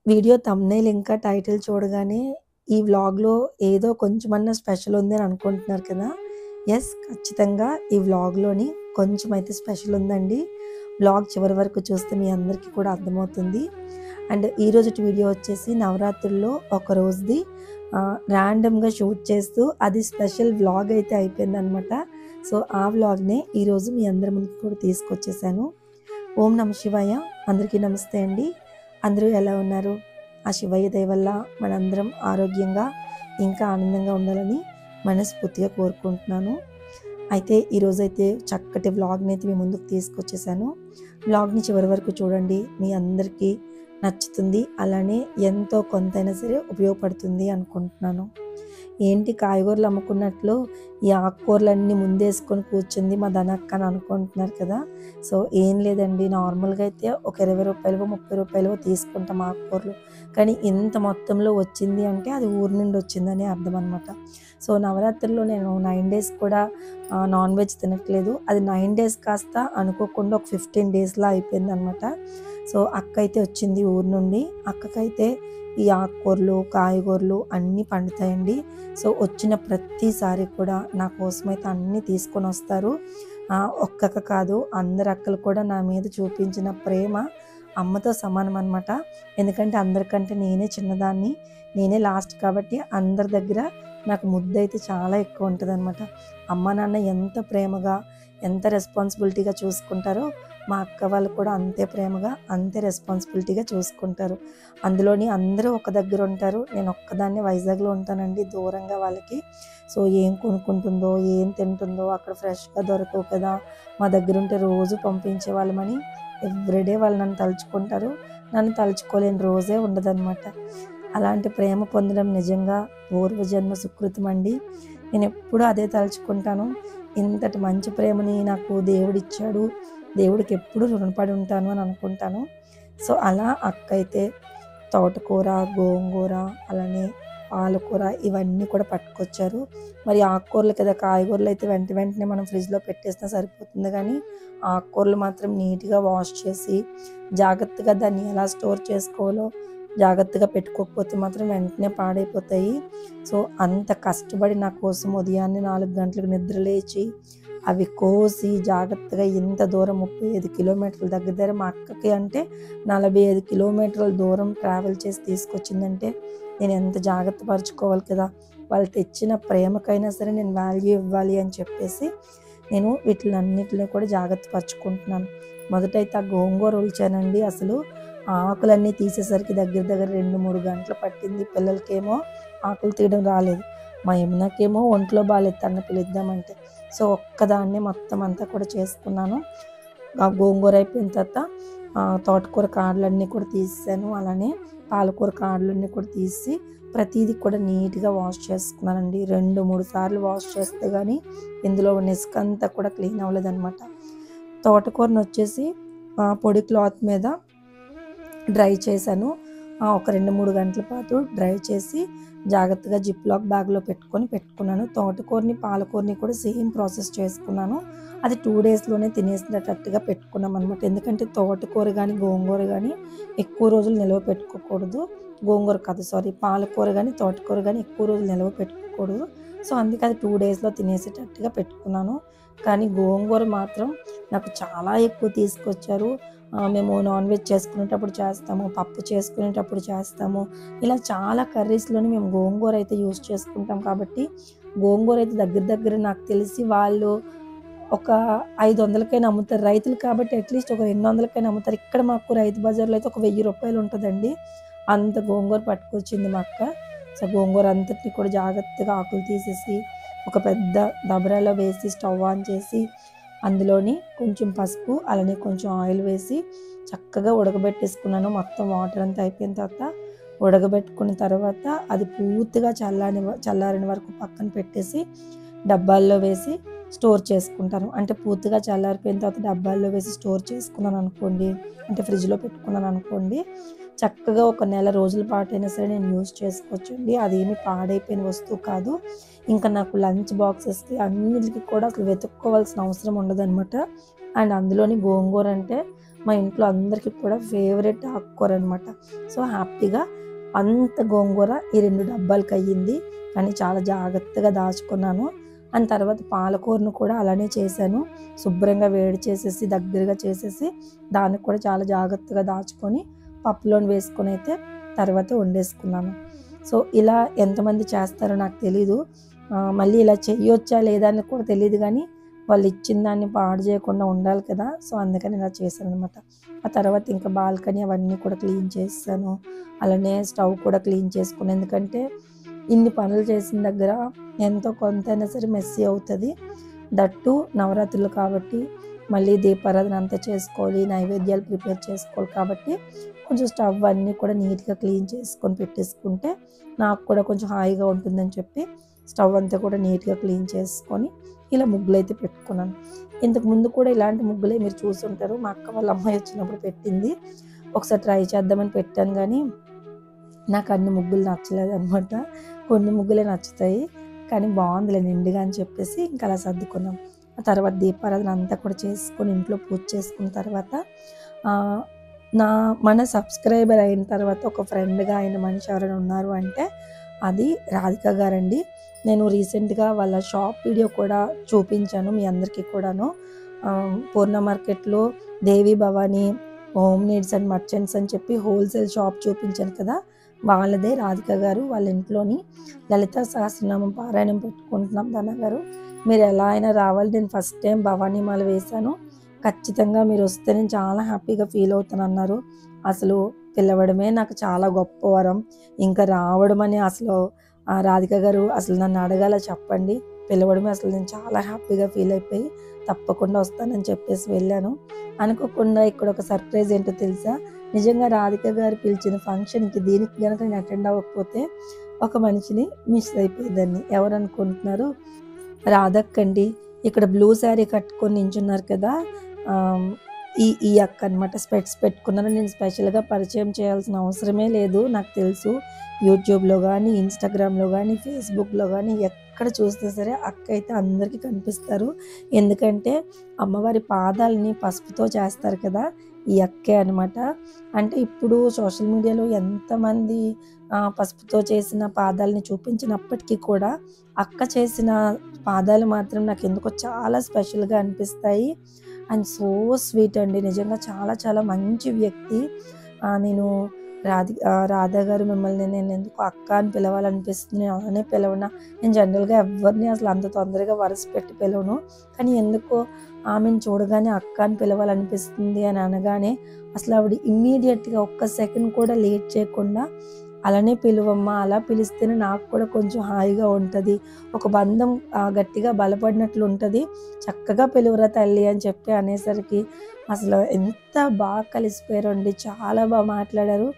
Video thumbnail ఇంకా title చూడగానే ఈ వ్లాగ్‌లో ఏదో కొంచెమన్నా స్పెషల్ ఉంది అని అనుకుంటున్నారు కదా! యెస్, ఖచ్చితంగా ఈ వ్లాగ్‌లోని కొంచెం అయితే స్పెషల్ ఉందండి. వ్లాగ్ చివరి వరకు చూస్తే మీ అందరికీ కూడా అర్థమవుతుంది. అండ్ ఈరోజుటి వీడియో వచ్చేసి నవరాత్రుల్లో ఒక రోజుది ర్యాండమ్‌గా షూట్ చేస్తూ అది స్పెషల్ వ్లాగ్ అయితే అయిపోయిందనమాట. సో, ఆ వ్లాగ్‌నే ఈరోజు మీ అందరి ముందుకు కూడా తీసుకొచ్చేసాను. ఓం నమః శివాయ. అందరికీ నమస్తే అండి. అందరూ ఎలా ఉన్నారు? ఆ శివయ్య దయ వల్ల మనందరం ఆరోగ్యంగా ఇంకా ఆనందంగా ఉండాలని మనస్ఫూర్తిగా కోరుకుంటున్నాను. అయితే ఈరోజైతే చక్కటి వ్లాగ్‌ని అయితే మీ ముందుకు తీసుకొచ్చేసాను. వ్లాగ్‌ని చివరి వరకు చూడండి. మీ అందరికీ నచ్చుతుంది. అలానే ఎంతో కొంతైనా సరే ఉపయోగపడుతుంది అనుకుంటున్నాను. ఏంటి కాయగూరలు అమ్ముకున్నట్లు ఈ ఆకుకూరలన్నీ ముందేసుకొని కూర్చుంది మా ధనక్క అని అనుకుంటున్నారు కదా! సో, ఏం లేదండి. నార్మల్‌గా అయితే ఒక రూ. 20, రూ. 30 తీసుకుంటాం ఆకుకూరలు. కానీ ఇంత మొత్తంలో వచ్చింది అంటే అది ఊరు నుండి వచ్చిందని అర్థం అనమాట. సో, నవరాత్రుల్లో నేను 9 డేస్ కూడా నాన్ వెజ్ తినట్లేదు. అది 9 డేస్ కాస్త అనుకోకుండా ఒక 15 డేస్‌లా అయిపోయిందనమాట. సో, అక్క అయితే వచ్చింది ఊరు నుండి. అక్కకైతే ఈ ఆకుకూరలు, కాయగూరలు అన్నీ పండుతాయండి. సో, వచ్చిన ప్రతిసారి కూడా నా కోసమైతే అన్నీ తీసుకొనొస్తారు. ఒక్కక్క కాదు, అందరు అక్కలు కూడా నా మీద చూపించిన ప్రేమ అమ్మతో సమానం అనమాట. ఎందుకంటే అందరికంటే నేనే చిన్నదాన్ని. నేనే లాస్ట్ కాబట్టి అందరి దగ్గర నాకు ముద్దయితే చాలా ఎక్కువ ఉంటదనమాట. అమ్మ, నాన్న ఎంత ప్రేమగా, ఎంత రెస్పాన్సిబిలిటీగా చూసుకుంటారో మా అక్క వాళ్ళు కూడా అంతే ప్రేమగా, అంతే రెస్పాన్సిబిలిటీగా చూసుకుంటారు. అందులోని అందరూ ఒక దగ్గర ఉంటారు. నేను ఒక్కదాన్నే వైజాగ్‌లో ఉంటానండి దూరంగా వాళ్ళకి. సో, ఏం కొనుక్కుంటుందో, ఏం తింటుందో అక్కడ ఫ్రెష్‌గా దొరకవు కదా! మా దగ్గరుంటే రోజు పంపించేవాళ్ళమని ఎవ్రీడే వాళ్ళు నన్ను తలుచుకుంటారు. నన్ను తలుచుకోలేని రోజే ఉండదనమాట. అలాంటి ప్రేమ పొందడం నిజంగా పూర్వజన్మ సుకృతమండి. నేనెప్పుడూ అదే తలుచుకుంటాను. ఇంతటి మంచి ప్రేమని నాకు దేవుడిచ్చాడు. దేవుడికి ఎప్పుడూ రుణపడి ఉంటాను అని అనుకుంటాను. సో, అలా అక్కయితే తోటకూర, గోంగూర, అలానే పాలకూర ఇవన్నీ కూడా పట్టుకొచ్చారు. మరి ఆకుకూరలు కదా! కాయగూరలయితే వెంటనే మనం ఫ్రిడ్జ్‌లో పెట్టేసినా సరిపోతుంది గానీ, ఆకుకూరలు మాత్రం నీట్‌గా వాష్ చేసి, జాగ్రత్తగా దాన్ని ఎలా స్టోర్ చేసుకోవాలో జాగ్రత్తగా పెట్టుకోకపోతే మాత్రం వెంటనే పాడైపోతాయి. సో, అంత కష్టపడి నా కోసం ఉదయాన్నే 4 గంటలకు నిద్ర లేచి, అవి కోసి జాగ్రత్తగా ఇంత దూరం 35 కిలోమీటర్లు దగ్గర దగ్గర మా అక్కకి అంటే 45 కిలోమీటర్ల దూరం ట్రావెల్ చేసి తీసుకొచ్చిందంటే నేను ఎంత జాగ్రత్త పరుచుకోవాలి కదా! వాళ్ళు తెచ్చిన ప్రేమకైనా సరే నేను వాల్యూ ఇవ్వాలి అని చెప్పేసి నేను వీటిలన్నిటిని కూడా జాగ్రత్త పరుచుకుంటున్నాను. మొదటైతే ఆ గోంగూర ఒలిచానండి. అసలు ఆ ఆకులన్నీ తీసేసరికి దగ్గర దగ్గర 2, 3 గంటలు పట్టింది. పిల్లలకేమో ఆకులు తీయడం రాలేదు. మా యమునకేమో ఒంట్లో బాలేదు తనని పిలుద్దామంటే. సో, ఒక్కదాన్నే మొత్తం అంతా కూడా చేసుకున్నాను. ఆ గోంగూర అయిపోయిన తర్వాత తోటకూర కాడలన్నీ కూడా తీసేసాను. అలానే పాలకూర కాడలన్నీ కూడా తీసి ప్రతీది కూడా నీట్‌గా వాష్ చేసుకున్నానండి. 2, 3 సార్లు వాష్ చేస్తే గానీ ఇందులో ఉన్న ఇసుకంతా కూడా క్లీన్ అవ్వలేదనమాట. తోటకూరనొచ్చేసి పొడి క్లాత్ మీద డ్రై చేశాను. ఒక 2, 3 గంటల పాటు డ్రై చేసి జాగ్రత్తగా జిప్‌లాక్ బ్యాగ్‌లో పెట్టుకున్నాను. తోటకూరని, పాలకూరని కూడా సేమ్ ప్రాసెస్ చేసుకున్నాను. అది 2 డేస్‌లోనే తినేసేటట్టుగా పెట్టుకున్నామనమాట. ఎందుకంటే తోటకూర గానీ, గోంగూర గానీ ఎక్కువ రోజులు నిల్వ పెట్టుకోకూడదు. గోంగూర కాదు సారీ, పాలకూర గానీ, తోటకూర గానీ ఎక్కువ రోజులు నిల్వ పెట్టుకోకూడదు. సో, అందుకే అది 2 డేస్‌లో తినేసేటట్టుగా పెట్టుకున్నాను. కానీ గోంగూర మాత్రం నాకు చాలా ఎక్కువ తీసుకొచ్చారు. మేము నాన్ వెజ్ చేసుకునేటప్పుడు చేస్తాము, పప్పు చేసుకునేటప్పుడు చేస్తాము. ఇలా చాలా కర్రీస్‌లోని మేము గోంగూర అయితే యూజ్ చేసుకుంటాం కాబట్టి, గోంగూర అయితే దగ్గర దగ్గర నాకు తెలిసి వాళ్ళు ఒక 500కైనా అమ్ముతారు. రైతులు కాబట్టి అట్‌లీస్ట్ ఒక 200కైనా అమ్ముతారు. ఇక్కడ మాకు రైతు బజార్‌లో అయితే ఒక రూ. 1000 ఉంటదండి. అంత గోంగూర పట్టుకొచ్చింది మా అక్క. సో, గోంగూర అంతటిని కూడా జాగ్రత్తగా ఆకులు తీసేసి, ఒక పెద్ద దబరాలో వేసి స్టవ్ ఆన్ చేసి, అందులోని కొంచెం పసుపు, అలానే కొంచెం ఆయిల్ వేసి చక్కగా ఉడకబెట్టేసుకున్నాను. మొత్తం వాటర్ అంతా అయిపోయిన తర్వాత ఉడకబెట్టుకున్న తర్వాత అది పూర్తిగా చల్లారిన వరకు పక్కన పెట్టేసి డబ్బాల్లో వేసి స్టోర్ చేసుకుంటాను. అంటే పూర్తిగా చల్లారిపోయిన తర్వాత డబ్బాల్లో వేసి స్టోర్ చేసుకున్నాననుకోండి, అంటే ఫ్రిడ్జ్‌లో పెట్టుకున్నాననుకోండి, చక్కగా ఒక నెల రోజుల పాటైనా సరే నేను యూజ్ చేసుకోవచ్చండి. అదేమి పాడైపోయిన వస్తువు కాదు. ఇంకా నాకు లంచ్ బాక్సెస్‌కి అన్నిటికి కూడా అసలు వెతుక్కోవాల్సిన అవసరం ఉండదనమాట. అండ్ అందులోని గోంగూర అంటే మా ఇంట్లో అందరికీ కూడా ఫేవరెట్ ఆకుకూర అనమాట. సో హ్యాపీగా అంత గోంగూర ఈ 2 డబ్బాలకి అయ్యింది. కానీ చాలా జాగ్రత్తగా దాచుకున్నాను. అండ్ తర్వాత పాలకూరను కూడా అలానే చేశాను. శుభ్రంగా వేడి చేసేసి దగ్గరగా చేసేసి దానికి కూడా చాలా జాగ్రత్తగా దాచుకొని పప్పులోని వేసుకొని అయితే తర్వాత వండేసుకున్నాను. సో ఇలా ఎంతమంది చేస్తారో నాకు తెలీదు. మళ్ళీ ఇలా చెయ్యొచ్చా లేదా అని కూడా తెలీదు, కానీ వాళ్ళు ఇచ్చిన దాన్ని పాడు చేయకుండా ఉండాలి కదా! సో అందుకని ఇలా చేశాననమాట. ఆ తర్వాత ఇంకా బాల్కనీ అవన్నీ కూడా క్లీన్ చేసేసాను. అలానే స్టవ్ కూడా క్లీన్ చేసుకున్నాను. ఎందుకంటే ఇన్ని పనులు చేసిన దగ్గర ఎంతో కొంతైనా సరే మెస్సీ అవుతుంది. దట్టు నవరాత్రులు కాబట్టి మళ్ళీ దీపారాధన అంతా చేసుకోవాలి, నైవేద్యాలు ప్రిపేర్ చేసుకోవాలి కాబట్టి కొంచెం స్టవ్ అన్నీ కూడా నీట్గా క్లీన్ చేసుకొని పెట్టేసుకుంటే నాకు కూడా కొంచెం హాయిగా ఉంటుందని చెప్పి స్టవ్ అంతా కూడా నీట్గా క్లీన్ చేసుకొని ఇలా ముగ్గులు అయితే పెట్టుకున్నాను. ఇంతకు ముందు కూడా ఇలాంటి ముగ్గులే మీరు చూసుంటారు. మా అక్క వాళ్ళ అమ్మాయి వచ్చినప్పుడు పెట్టింది. ఒకసారి ట్రై చేద్దామని పెట్టాను, కానీ నాకు అన్ని ముగ్గులు నచ్చలేదు అనమాట. కొన్ని ముగ్గులే నచ్చుతాయి, కానీ బాగుందిలే నిండుగా అని చెప్పేసి ఇంకా అలా సర్దుకున్నాం. ఆ తర్వాత దీపారాధన అంతా కూడా చేసుకొని ఇంట్లో పూజ చేసుకున్న తర్వాత మన సబ్స్క్రైబర్ అయిన తర్వాత ఒక ఫ్రెండ్గా అయిన మనిషి ఎవరైనా ఉన్నారు అంటే అది రాధిక గారండి. నేను రీసెంట్గా వాళ్ళ షాప్ వీడియో కూడా చూపించాను మీ అందరికీ కూడాను. పూర్ణ మార్కెట్లో Devi Bhavani home needs and merchants అని చెప్పి హోల్సేల్ షాప్ చూపించాను కదా, వాళ్ళదే రాధిక గారు. వాళ్ళ ఇంట్లోని లలితా సహస్రనామం పారాయణం పెట్టుకుంటున్నాం ధన గారు, మీరు ఎలా అయినా రావాలి, నేను ఫస్ట్ టైం భవానీ మాల వేశాను, ఖచ్చితంగా మీరు వస్తే నేను చాలా హ్యాపీగా ఫీల్ అవుతాను అన్నారు. అసలు పిలవడమే నాకు చాలా గొప్ప వరం, ఇంకా రావడం అని అసలు రాధిక గారు అసలు నన్ను అడగాల చెప్పండి, పిలవడమే అసలు నేను చాలా హ్యాపీగా ఫీల్ అయిపోయి తప్పకుండా వస్తానని చెప్పేసి వెళ్ళాను. అనుకోకుండా ఇక్కడ ఒక సర్ప్రైజ్ ఏంటో తెలుసా, నిజంగా రాధిక గారు పిలిచిన ఫంక్షన్కి దీనికి కనుక నేను అటెండ్ అవ్వకపోతే ఒక మనిషిని మిస్ అయిపోయేదాన్ని. ఎవరు అనుకుంటున్నారు? రాధక్కండి. ఇక్కడ బ్లూ శారీ కట్టుకొని నించున్నారు కదా, ఈ అక్క అనమాట. స్పెట్స్ పెట్టుకున్నాను. నేను స్పెషల్గా పరిచయం చేయాల్సిన అవసరమే లేదు, నాకు తెలుసు. యూట్యూబ్లో కానీ, ఇన్స్టాగ్రామ్లో కానీ, ఫేస్బుక్లో కానీ ఎక్కడ చూస్తే సరే అక్క అయితే అందరికీ కనిపిస్తారు. ఎందుకంటే అమ్మవారి పాదాలని పసుపుతో చేస్తారు కదా, ఈ అక్కే అనమాట. అంటే ఇప్పుడు సోషల్ మీడియాలో ఎంతమంది పసుపుతో చేసిన పాదాలని చూపించినప్పటికీ కూడా అక్క చేసిన పాదాలు మాత్రం నాకు ఎందుకో చాలా స్పెషల్గా అనిపిస్తాయి. అండ్ సో స్వీట్ అండి, నిజంగా చాలా చాలా మంచి వ్యక్తి. నేను రాధా గారు మిమ్మల్ని నేను ఎందుకు అక్క అని పిలవాలనిపిస్తుంది, నేను అలానే పిలవనా. నేను జనరల్గా ఎవరిని అసలు అంత తొందరగా వరుస పెట్టి పిలవను, కానీ ఎందుకో ఆమెను చూడగానే అక్క అని పిలవాలనిపిస్తుంది అని అనగానే అసలు ఆవిడ ఇమ్మీడియట్గా ఒక్క సెకండ్ కూడా లేట్ చేయకుండా అలానే పిలువమ్మా, అలా పిలిస్తేనే నాకు కూడా కొంచెం హాయిగా ఉంటుంది, ఒక బంధం గట్టిగా బలపడినట్లు ఉంటుంది, చక్కగా పిలువరా తల్లి అని చెప్పి అనేసరికి అసలు ఎంత బాగా కలిసిపోయారండి, చాలా బాగా మాట్లాడారు.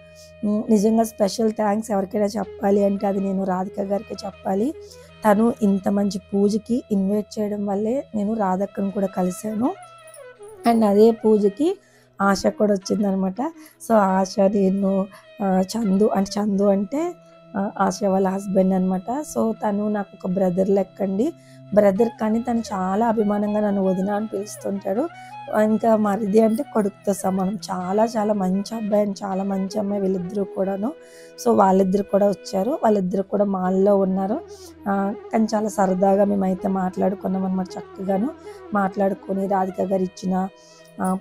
నిజంగా స్పెషల్ థ్యాంక్స్ ఎవరికైనా చెప్పాలి అంటే అది నేను రాధిక గారికి చెప్పాలి. తను ఇంత మంచి పూజకి ఇన్వైట్ చేయడం వల్లే నేను రాధక్కను కూడా కలిశాను. అండ్ అదే పూజకి ఆశ కూడా వచ్చిందనమాట. సో ఆశ, నేను, చందు అంటే ఆశ వాళ్ళ హస్బెండ్ అనమాట. సో తను నాకు ఒక బ్రదర్ లెక్కండి. బ్రదర్ కానీ తను చాలా అభిమానంగా నన్ను వదిన అని పిలుస్తుంటాడు. ఇంకా మరిది అంటే కొడుకుతో సమానం. చాలా చాలా మంచి అబ్బాయి అండ్ చాలా మంచి అమ్మాయి వీళ్ళిద్దరూ కూడాను. సో వాళ్ళిద్దరు కూడా వచ్చారు, వాళ్ళిద్దరు కూడా మాల్లో ఉన్నారు. కానీ చాలా సరదాగా మేమైతే మాట్లాడుకున్నాం అనమాట. చక్కగాను మాట్లాడుకొని రాధిక గారు ఇచ్చిన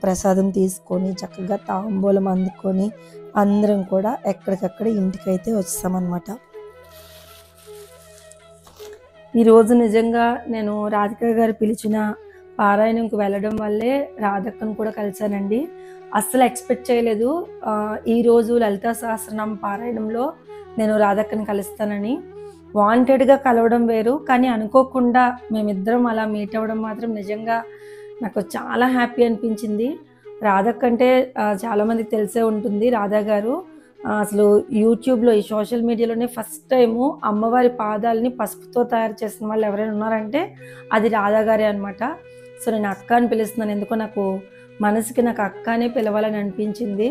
ప్రసాదం తీసుకొని చక్కగా తాంబూలం అందుకొని అందరం కూడా ఎక్కడికక్కడ ఇంటికైతే వచ్చామన్నమాట. ఈరోజు నిజంగా నేను రాధిక గారు పిలిచిన పారాయణంకి వెళ్ళడం వల్లే రాధక్కను కూడా కలిశానండి. అస్సలు ఎక్స్పెక్ట్ చేయలేదు ఈరోజు లలితా సహస్రనామ పారాయణంలో నేను రాధక్కను కలుస్తానని. వాంటెడ్గా కలవడం వేరు, కానీ అనుకోకుండా మేమిద్దరం అలా మీట్ అవ్వడం మాత్రం నిజంగా నాకు చాలా హ్యాపీ అనిపించింది. రాధక్క అంటే చాలామందికి తెలిసే ఉంటుంది. రాధా గారు అసలు యూట్యూబ్లో ఈ సోషల్ మీడియాలోనే ఫస్ట్ టైము అమ్మవారి పాదాలని పసుపుతో తయారు చేసిన వాళ్ళు ఎవరైనా ఉన్నారంటే అది రాధా గారే అనమాట. సో నేను అక్క అని పిలుస్తున్నాను, ఎందుకో నాకు మనసుకి నాకు అక్క అనే పిలవాలని అనిపించింది.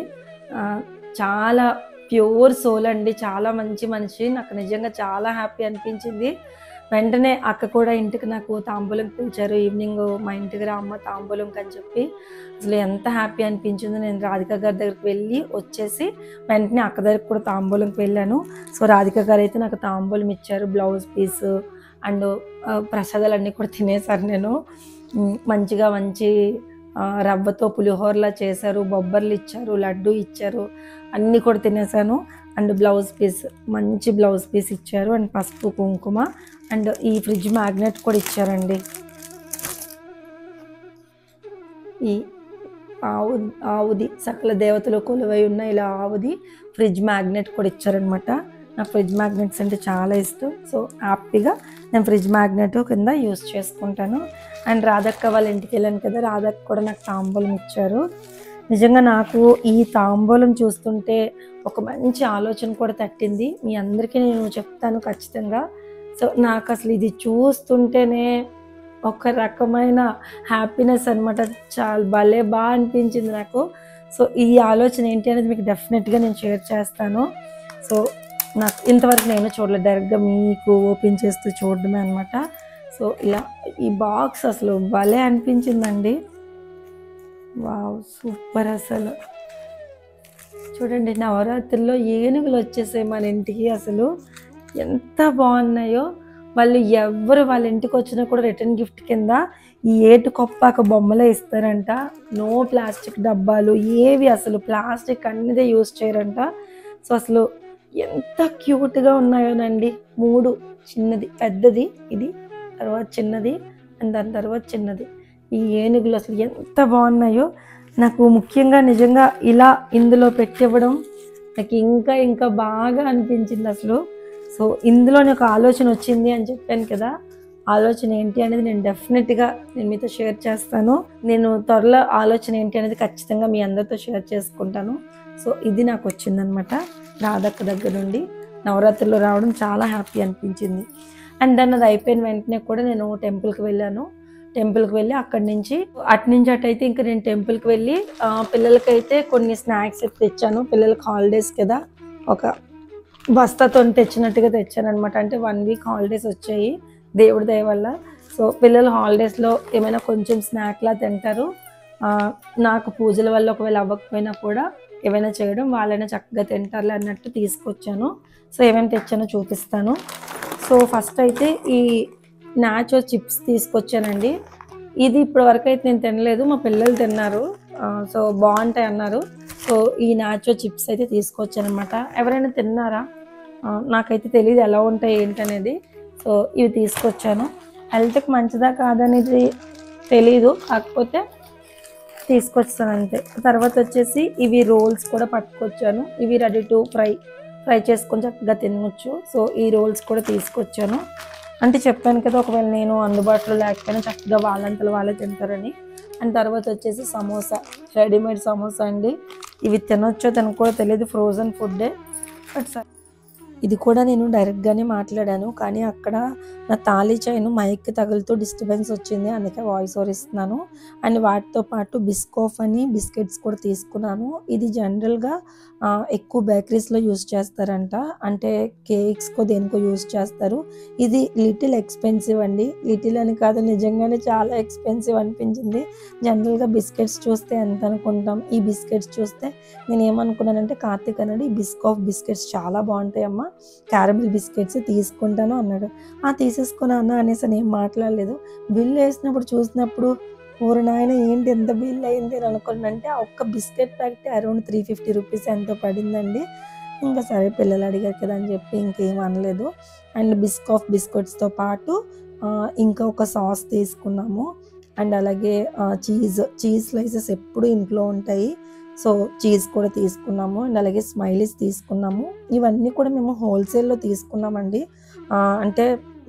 చాలా ప్యూర్ సోల్ అండి, చాలా మంచి మనిషి. నాకు నిజంగా చాలా హ్యాపీ అనిపించింది. వెంటనే అక్క కూడా ఇంటికి నాకు తాంబూలం పిలిచారు. ఈవినింగ్ మా ఇంటికి రా అమ్మ తాంబూలంకి అని చెప్పి. అసలు ఎంత హ్యాపీ అనిపించిందో. నేను రాధిక గారి దగ్గరికి వెళ్ళి వచ్చేసి వెంటనే అక్క దగ్గరికి కూడా తాంబూలంకి వెళ్ళాను. సో రాధిక గారు అయితే నాకు తాంబూలం ఇచ్చారు, బ్లౌజ్ పీస్ అండ్ ప్రసాదాలన్నీ కూడా తినేసారు. నేను మంచిగా మంచి రవ్వతో పులిహోరలా చేశారు, బొబ్బర్లు ఇచ్చారు, లడ్డు ఇచ్చారు, అన్నీ కూడా తినేసాను. అండ్ బ్లౌజ్ పీస్, మంచి బ్లౌజ్ పీస్ ఇచ్చారు అండ్ పసుపు కుంకుమ అండ్ ఈ ఫ్రిడ్జ్ మ్యాగ్నెట్ కూడా ఇచ్చారండి. ఈ ఆవుది సకల దేవతలు కొలువై ఉన్న ఇలా ఆవుది ఫ్రిడ్జ్ మ్యాగ్నెట్ కూడా ఇచ్చారనమాట. నాకు ఫ్రిడ్జ్ మ్యాగ్నెట్స్ అంటే చాలా ఇష్టం. సో హ్యాపీగా నేను ఫ్రిడ్జ్ మ్యాగ్నెట్ కింద యూస్ చేసుకుంటాను. అండ్ రాధక్క వాళ్ళ ఇంటికి వెళ్ళాను కదా, రాధక్క కూడా నాకు తాంబూలం ఇచ్చారు. నిజంగా నాకు ఈ తాంబూలం చూస్తుంటే ఒక మంచి ఆలోచన కూడా తట్టింది. మీ అందరికీ నేను చెప్తాను ఖచ్చితంగా. సో నాకు అసలు ఇది చూస్తుంటేనే ఒక రకమైన హ్యాపీనెస్ అనమాట. చాలా భలే బాగా అనిపించింది నాకు. సో ఈ ఆలోచన ఏంటి అనేది మీకు డెఫినెట్గా నేను షేర్ చేస్తాను. సో నాకు ఇంతవరకు నేను చూడలేదు, డైరెక్ట్గా మీకు ఓపెన్ చేస్తూ చూడడమే అనమాట. సో ఇలా ఈ బాక్స్ అసలు భలే అనిపించిందండి. Wow, super. అసలు చూడండి, నవరాత్రుల్లో ఏనుగులు వచ్చేసాయి మన ఇంటికి. అసలు ఎంత బాగున్నాయో. వాళ్ళు ఎవరు వాళ్ళ ఇంటికి వచ్చినా కూడా రిటర్న్ గిఫ్ట్ కింద ఈ ఏటు కొప్పాక బొమ్మలే ఇస్తారంట. నో ప్లాస్టిక్ డబ్బాలు ఏవి, అసలు ప్లాస్టిక్ అన్నదే యూజ్ చేయరంట. సో అసలు ఎంత క్యూట్గా ఉన్నాయోనండి. 3 చిన్నది, పెద్దది ఇది, తర్వాత చిన్నది అండ్ దాని తర్వాత చిన్నది. ఈ ఏనుగులు అసలు ఎంత బాగున్నాయో. నాకు ముఖ్యంగా నిజంగా ఇలా ఇందులో పెట్టివ్వడం నాకు ఇంకా ఇంకా బాగా అనిపించింది అసలు. సో ఇందులోనే ఒక ఆలోచన వచ్చింది అని చెప్పాను కదా, ఆలోచన ఏంటి అనేది నేను డెఫినెట్గా నేను మీతో షేర్ చేస్తాను. నేను త్వరలో ఆలోచన ఏంటి అనేది ఖచ్చితంగా మీ అందరితో షేర్ చేసుకుంటాను. సో ఇది నాకు వచ్చిందనమాట రాధక్క దగ్గర నుండి. నవరాత్రిలో రావడం చాలా హ్యాపీ అనిపించింది. అండ్ దాన్ని అది అయిపోయిన వెంటనే కూడా నేను టెంపుల్కి వెళ్ళాను. టెంపుల్కి వెళ్ళి అక్కడి నుంచి అటైతే ఇంకా నేను టెంపుల్కి వెళ్ళి పిల్లలకైతే కొన్ని స్నాక్స్ తెచ్చాను. పిల్లలకి హాలిడేస్ కదా, ఒక బస్తాతో తెచ్చినట్టుగా తెచ్చాను అనమాట. అంటే 1 వీక్ హాలిడేస్ వచ్చాయి దేవుడి దయ వల్ల. సో పిల్లలు హాలిడేస్లో ఏమైనా కొంచెం స్నాక్లా తింటారు. నాకు పూజల వల్ల ఒకవేళ అవ్వకపోయినా కూడా ఏమైనా చేయడం వాళ్ళైనా చక్కగా తింటారులే అన్నట్టు తీసుకొచ్చాను. సో ఏమేమి తెచ్చానో చూపిస్తాను. సో ఫస్ట్ అయితే ఈ నాచో చిప్స్ తీసుకొచ్చానండి. ఇది ఇప్పటి వరకు అయితే నేను తినలేదు, మా పిల్లలు తిన్నారు. సో బాగుంటాయి అన్నారు. సో ఈ నాచో చిప్స్ అయితే తీసుకొచ్చాను అనమాట. ఎవరైనా తిన్నారా? నాకైతే తెలియదు ఎలా ఉంటాయి ఏంటనేది. సో ఇవి తీసుకొచ్చాను. హెల్త్కి మంచిదా కాదనేది తెలీదు, కాకపోతే తీసుకొచ్చాను అంతే. తర్వాత వచ్చేసి ఇవి రోల్స్ కూడా పట్టుకొచ్చాను. ఇవి రెడీ టు ఫ్రై చేసుకొని చక్కగా తినవచ్చు. సో ఈ రోల్స్ కూడా తీసుకొచ్చాను. అంటే చెప్పాను కదా, ఒకవేళ నేను అందుబాటులో లేకపోయినా చక్కగా వాళ్ళంతలో వాళ్ళే తింటారని. అండ్ తర్వాత వచ్చేసి సమోసా, రెడీమేడ్ సమోసా అండి. ఇవి తినొచ్చో తినకూడదో తెలియదు, ఫ్రోజన్ ఫుడ్డే. బట్ ఇది కూడా నేను డైరెక్ట్గానే మాట్లాడాను, కానీ అక్కడ నా తాళి చైన్ మైక్కి తగులుతూ డిస్టర్బెన్స్ వచ్చింది, అందుకే వాయిస్ ఓవర్ ఇస్తున్నాను. అండ్ వాటితో పాటు బిస్కోఫ్ అని బిస్కెట్స్ కూడా తీసుకున్నాను. ఇది జనరల్గా ఎక్కువ బేకరీస్లో యూజ్ చేస్తారంట, అంటే కేక్స్కో దేనికో యూజ్ చేస్తారు. ఇది లిటిల్ ఎక్స్పెన్సివ్ అండి. లిటిల్ అని కాదు, నిజంగానే చాలా ఎక్స్పెన్సివ్ అనిపించింది. జనరల్గా బిస్కెట్స్ చూస్తే ఎంత అనుకుంటాం, ఈ బిస్కెట్స్ చూస్తే నేను ఏమనుకున్నానంటే కార్తీక్ అన్నాడు ఈ బిస్కోఫ్ బిస్కెట్స్ చాలా బాగుంటాయి అమ్మ, క్యారమిల్ బిస్కెట్స్ తీసుకుంటాను అన్నాడు. తీసేసుకున్నా అన్న అనేసి అని ఏం మాట్లాడలేదు. బిల్లు వేసినప్పుడు చూసినప్పుడు ఊరు నాయన ఏంటి ఎంత బిల్ అయింది అని అనుకున్నానంటే ఆ ఒక్క బిస్కెట్ ప్యాకెట్ అరౌండ్ 350 రూపీస్ ఎంతో పడిందండి. ఇంకా సరే పిల్లలు అడిగారు కదా అని చెప్పి ఇంకేం అనలేదు. అండ్ బిస్కెట్స్తో పాటు ఇంకా ఒక సాస్ తీసుకున్నాము. అండ్ అలాగే చీజ్ స్లైసెస్ ఎప్పుడు ఇంట్లో ఉంటాయి, సో చీజ్ కూడా తీసుకున్నాము. అండ్ అలాగే స్మైలీస్ తీసుకున్నాము. ఇవన్నీ కూడా మేము హోల్సేల్లో తీసుకున్నామండి. అంటే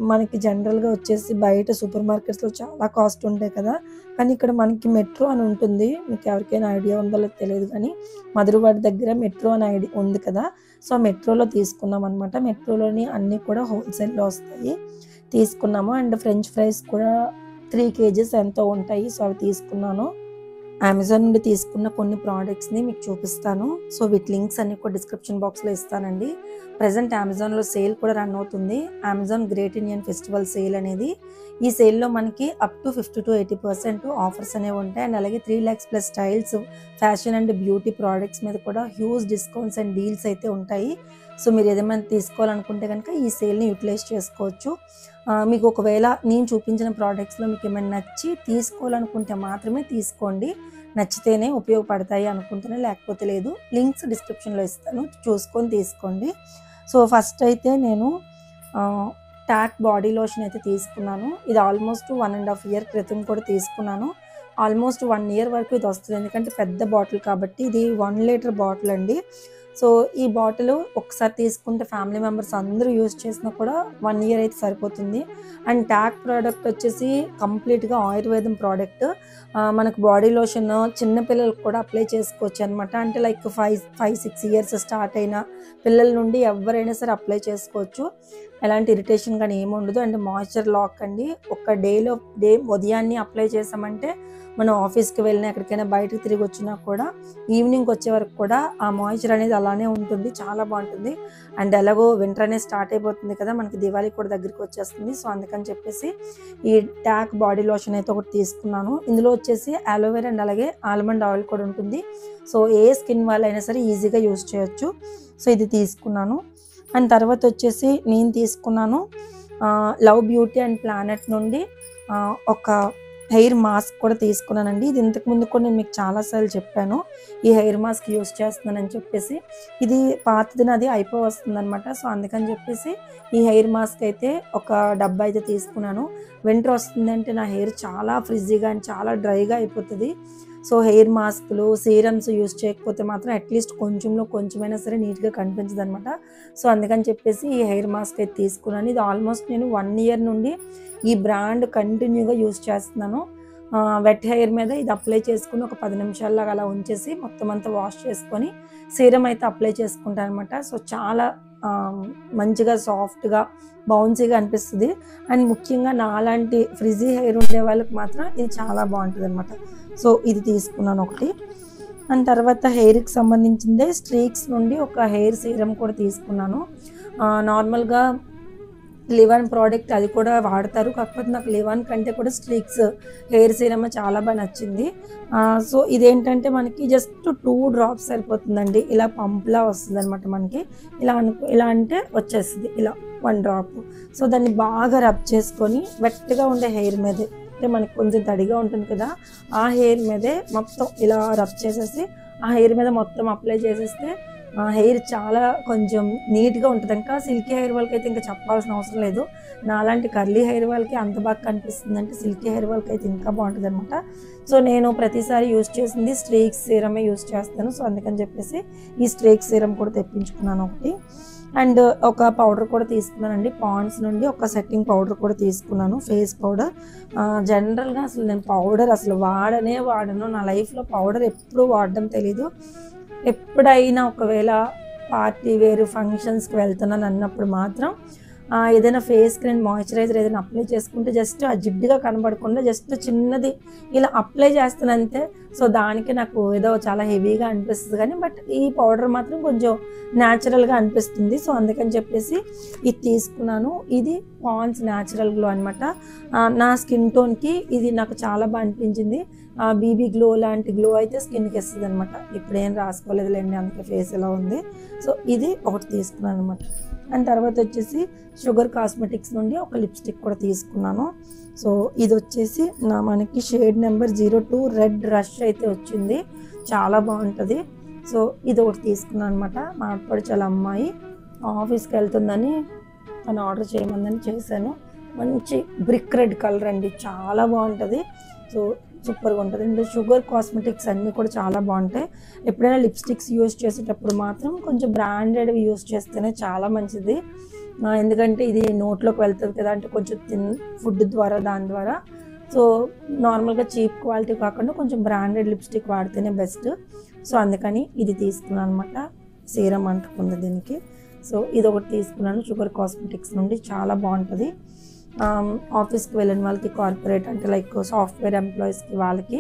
మనకి జనరల్గా వచ్చేసి బయట సూపర్ మార్కెట్స్లో చాలా కాస్ట్ ఉంటాయి కదా, కానీ ఇక్కడ మనకి మెట్రో అని ఉంటుంది. మీకు ఎవరికైనా ఐడియా ఉందో లేదో తెలియదు, కానీ మధురవాడ దగ్గర మెట్రో అని ఐడియా ఉంది కదా, సో మెట్రోలో తీసుకున్నాం అనమాట. మెట్రోలోని అన్నీ కూడా హోల్సేల్లో వస్తాయి, తీసుకున్నాము. అండ్ ఫ్రెంచ్ ఫ్రైస్ కూడా 3 kgs ఎంతో ఉంటాయి, సో అవి తీసుకున్నాను. అమెజాన్ నుండి తీసుకున్న కొన్ని ప్రోడక్ట్స్ని మీకు చూపిస్తాను. సో వీటి లింక్స్ అన్ని కూడా డిస్క్రిప్షన్ బాక్స్లో ఇస్తానండి. ప్రజెంట్ అమెజాన్లో సేల్ కూడా రన్ అవుతుంది, Amazon great Indian festival sale అనేది. ఈ సేల్లో మనకి అప్ టు 50 to 80% ఆఫర్స్ అనేవి ఉంటాయి. అండ్ అలాగే 3 lakhs plus styles, fashion and beauty products మీద కూడా హ్యూజ్ డిస్కౌంట్స్ అండ్ డీల్స్ అయితే ఉంటాయి. సో మీరు ఏదేమైనా తీసుకోవాలనుకుంటే కనుక ఈ సేల్ని యూటిలైజ్ చేసుకోవచ్చు. మీకు ఒకవేళ నేను చూపించిన ప్రోడక్ట్స్లో మీకు ఏమైనా నచ్చి తీసుకోవాలనుకుంటే మాత్రమే తీసుకోండి, నచ్చితేనే ఉపయోగపడతాయి అనుకుంటేనే, లేకపోతే లేదు. లింక్స్ డిస్క్రిప్షన్లో ఇస్తాను, చూసుకొని తీసుకోండి. సో ఫస్ట్ అయితే నేను టాక్ బాడీ లోషన్ అయితే తీసుకున్నాను. ఇది ఆల్మోస్ట్ 1.5 year క్రితం కూడా తీసుకున్నాను. ఆల్మోస్ట్ 1 year వరకు ఇది వస్తుంది, ఎందుకంటే పెద్ద బాటిల్ కాబట్టి. ఇది 1 liter బాటిల్ అండి. సో ఈ బాటిల్ ఒకసారి తీసుకుంటే ఫ్యామిలీ మెంబర్స్ అందరూ యూజ్ చేసినా కూడా 1 year అయితే సరిపోతుంది. అండ్ టాక్ ప్రోడక్ట్ వచ్చేసి కంప్లీట్గా ఆయుర్వేదం ప్రోడక్ట్. మనకు బాడీ లోషన్ చిన్నపిల్లలకు కూడా అప్లై చేసుకోవచ్చు అనమాట. అంటే లైక్ 5-6 years స్టార్ట్ అయిన పిల్లల నుండి ఎవరైనా సరే అప్లై చేసుకోవచ్చు. ఎలాంటి ఇరిటేషన్ కానీ ఏమి ఉండదు. అండ్ మాయిశ్చర్ లాక్ అండి. ఒక డే ఉదయాన్నే అప్లై చేసామంటే మనం ఆఫీస్కి వెళ్ళినా ఎక్కడికైనా బయటకు తిరిగి వచ్చినా కూడా ఈవినింగ్ వచ్చే వరకు కూడా ఆ మాయిశ్చర్ అనేది అలానే ఉంటుంది, చాలా బాగుంటుంది. అండ్ ఎలాగో వింటర్ అనేది స్టార్ట్ అయిపోతుంది కదా, మనకి దివాళీ కూడా దగ్గరికి వచ్చేస్తుంది. సో అందుకని చెప్పేసి ఈ టాక్ బాడీ లోషన్ అయితే ఒకటి తీసుకున్నాను. ఇందులో వచ్చేసి అలోవెరా అండ్ అలాగే ఆల్మండ్ ఆయిల్ కూడా ఉంటుంది. సో ఏ స్కిన్ వాళ్ళైనా సరే ఈజీగా యూజ్ చేయొచ్చు. సో ఇది తీసుకున్నాను. అండ్ తర్వాత వచ్చేసి నేను తీసుకున్నాను లవ్ బ్యూటీ అండ్ ప్లానెట్ నుండి ఒక హెయిర్ మాస్క్ కూడా తీసుకున్నానండి. ఇది ఇంతకుముందు కూడా నేను మీకు చాలాసార్లు చెప్పాను, ఈ హెయిర్ మాస్క్ యూజ్ చేస్తున్నానని చెప్పేసి. ఇది పాతది నాది అయిపో వస్తుంది అనమాట. సో అందుకని చెప్పేసి ఈ హెయిర్ మాస్క్ అయితే ఒక డబ్బా అయితే తీసుకున్నాను. వింటర్ వస్తుందంటే నా హెయిర్ చాలా ఫ్రిజ్జీగా అండ్ చాలా డ్రైగా అయిపోతుంది. సో హెయిర్ మాస్క్లు, సీరమ్స్ యూజ్ చేయకపోతే మాత్రం అట్లీస్ట్ కొంచెమైనా సరే నీట్గా కనిపించదు అనమాట. సో అందుకని చెప్పేసి ఈ హెయిర్ మాస్క్ అయితే తీసుకున్నాను. ఇది ఆల్మోస్ట్ నేను 1 year నుండి ఈ బ్రాండ్ కంటిన్యూగా యూజ్ చేస్తున్నాను. వెట్ హెయిర్ మీద ఇది అప్లై చేసుకుని ఒక 10 నిమిషాల్లాగా అలా ఉంచేసి మొత్తం అంతా వాష్ చేసుకొని సీరం అయితే అప్లై చేసుకుంటాను అనమాట. సో చాలా మంచిగా సాఫ్ట్గా బౌన్సీగా అనిపిస్తుంది. అండ్ ముఖ్యంగా నాలాంటి ఫ్రిజీ హెయిర్ ఉండే వాళ్ళకి మాత్రం ఇది చాలా బాగుంటుంది అనమాట. సో ఇది తీసుకున్నాను ఒకటి. అండ్ తర్వాత హెయిర్కి సంబంధించిందే స్ట్రీక్స్ నుండి ఒక హెయిర్ సీరం కూడా తీసుకున్నాను. నార్మల్గా లివాన్ ప్రోడక్ట్ అది కూడా వాడతారు, కాకపోతే నాకు లివాన్ కంటే కూడా స్ట్రీక్స్ హెయిర్ సీరమ్ చాలా బాగా నచ్చింది. సో ఇదేంటంటే మనకి జస్ట్ 2 drops సరిపోతుందండి. ఇలా పంప్లా వస్తుంది అనమాట మనకి. ఇలా అంటే వచ్చేస్తుంది ఇలా 1 drop. సో దాన్ని బాగా రబ్ చేసుకొని వెట్గా ఉండే హెయిర్ మీదే, అంటే మనకి కొంచెం తడిగా ఉంటుంది కదా, ఆ హెయిర్ మీదే మొత్తం ఇలా రబ్ చేసేసి ఆ హెయిర్ మీద మొత్తం అప్లై చేసేస్తే హెయిర్ చాలా కొంచెం నీట్గా ఉంటుంది. ఇంకా సిల్కీ హెయిర్ వాళ్ళకి అయితే ఇంకా చెప్పాల్సిన అవసరం లేదు. నాలాంటి కర్లీ హెయిర్ వాళ్ళకి అంత బాగా కనిపిస్తుంది అంటే సిల్కీ హెయిర్ వాళ్ళకి అయితే ఇంకా బాగుంటుంది అనమాట. సో నేను ప్రతిసారి యూజ్ చేసింది స్ట్రీక్స్ సీరమే యూజ్ చేస్తాను. సో అందుకని చెప్పేసి ఈ స్ట్రీక్స్ సీరం కూడా తెప్పించుకున్నాను ఒకటి. అండ్ ఒక పౌడర్ కూడా తీసుకున్నానండి, పాండ్స్ నుండి ఒక సెట్టింగ్ పౌడర్ కూడా తీసుకున్నాను, ఫేస్ పౌడర్. జనరల్గా అసలు నేను పౌడర్ అసలు వాడను, నా లైఫ్లో పౌడర్ ఎప్పుడూ వాడడం తెలీదు. ఎప్పుడైనా ఒకవేళ పార్టీ వేరు ఫంక్షన్స్కి వెళ్తున్నాను అన్నప్పుడు మాత్రం ఏదైనా ఫేస్కి నేను మాయిశ్చరైజర్ ఏదైనా అప్లై చేసుకుంటే జస్ట్ ఆ జిడ్డుగా కనబడకుండా జస్ట్ చిన్నది ఇలా అప్లై చేస్తాను అంతే. సో దానికి నాకు ఏదో చాలా హెవీగా అనిపిస్తుంది కానీ బట్ ఈ పౌడర్ మాత్రం కొంచెం న్యాచురల్గా అనిపిస్తుంది. సో అందుకని చెప్పేసి ఇది తీసుకున్నాను. ఇది పాండ్స్ న్యాచురల్ గ్లో అనమాట. నా స్కిన్ టోన్కి ఇది నాకు చాలా బాగా అనిపించింది. బీబీ గ్లో లాంటి గ్లో అయితే స్కిన్కి ఇస్తుంది అనమాట. ఇప్పుడు ఏం రాసుకోలేదులేండి, అందుకే ఫేస్ ఎలా ఉంది. సో ఇది ఒకటి తీసుకున్నాను అనమాట. అండ్ తర్వాత వచ్చేసి షుగర్ కాస్మెటిక్స్ నుండి ఒక లిప్స్టిక్ కూడా తీసుకున్నాను. సో ఇది వచ్చేసి మనకి షేడ్ నెంబర్ 02 రెడ్ రష్ అయితే వచ్చింది, చాలా బాగుంటుంది. సో ఇది ఒకటి తీసుకున్నాను అనమాట. మా ఆడపడుచు అమ్మాయి ఆఫీస్కి వెళ్తుందని తను ఆర్డర్ చేయమందని చేశాను. మంచి బ్రిక్ రెడ్ కలర్ అండి, చాలా బాగుంటుంది. సో సూపర్గా ఉంటుంది. అండ్ షుగర్ కాస్మెటిక్స్ అన్నీ కూడా చాలా బాగుంటాయి. ఎప్పుడైనా లిప్స్టిక్స్ యూజ్ చేసేటప్పుడు మాత్రం కొంచెం బ్రాండెడ్ యూజ్ చేస్తేనే చాలా మంచిది. ఎందుకంటే ఇది నోట్లోకి వెళ్తుంది కదా, అంటే కొంచెం ఫుడ్ ద్వారా దాని ద్వారా. సో నార్మల్గా చీప్ క్వాలిటీ కాకుండా కొంచెం బ్రాండెడ్ లిప్స్టిక్ వాడితేనే బెస్ట్. సో అందుకని ఇది తీసుకున్నాను అనమాట. సీరం అంటుకుంది దీనికి. సో ఇది ఒకటి తీసుకున్నాను షుగర్ కాస్మెటిక్స్ నుండి, చాలా బాగుంటుంది. ఆఫీస్కి వెళ్ళిన వాళ్ళకి, కార్పొరేట్ అంటే లైక్ సాఫ్ట్వేర్ ఎంప్లాయీస్కి వాళ్ళకి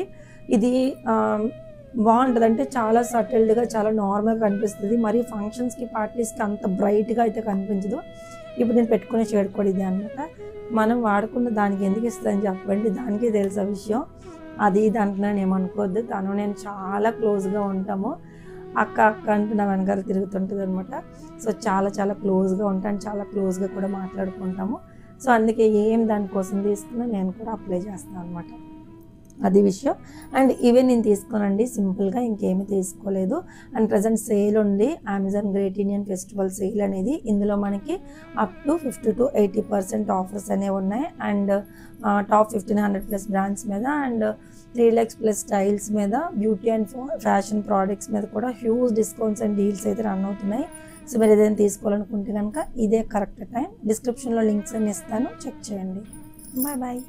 ఇది బాగుంటుంది, అంటే చాలా సటిల్డ్గా చాలా నార్మల్గా కనిపిస్తుంది. మరి ఫంక్షన్స్కి పార్టీస్కి అంత బ్రైట్గా అయితే కనిపించదు. ఇప్పుడు నేను పెట్టుకునే షేడ్ కూడా ఇది అనమాట. మనం వాడుకున్న దానికి ఎందుకు ఇస్తుందని చెప్పండి, దానికే తెలుసు ఆ విషయం. అది ఇది అంటున్నాను ఏమనుకోవద్దు. తను నేను చాలా క్లోజ్గా ఉంటాము. అక్క అక్క అంటూ నా వెనకాల తిరుగుతుంటుంది అనమాట. సో చాలా చాలా క్లోజ్గా ఉంటాను, చాలా క్లోజ్గా కూడా మాట్లాడుకుంటాము. సో అందుకే ఏం దానికోసం తీసుకున్నా నేను కూడా అప్లై చేస్తాను అనమాట. అది విషయం. అండ్ ఇవే నేను తీసుకోనండి, సింపుల్గా ఇంకేమీ తీసుకోలేదు. అండ్ ప్రజెంట్ సేల్ ఉంది, Amazon great Indian festival sale అనేది. ఇందులో మనకి అప్ టు 50 to 80% ఆఫర్స్ అనేవి ఉన్నాయి. అండ్ టాప్ 1500+ బ్రాండ్స్ మీద అండ్ 3 lakhs+ స్టైల్స్ మీద, బ్యూటీ అండ్ ఫ్యాషన్ ప్రోడక్ట్స్ మీద కూడా హ్యూజ్ డిస్కౌంట్స్ అండ్ డీల్స్ అయితే రన్ అవుతున్నాయి. సో మీరు ఏదైనా తీసుకోవాలనుకుంటే కనుక ఇదే కరెక్ట్ టైం. డిస్క్రిప్షన్లో లింక్స్ అన్ని ఇస్తాను, చెక్ చేయండి. Bye bye.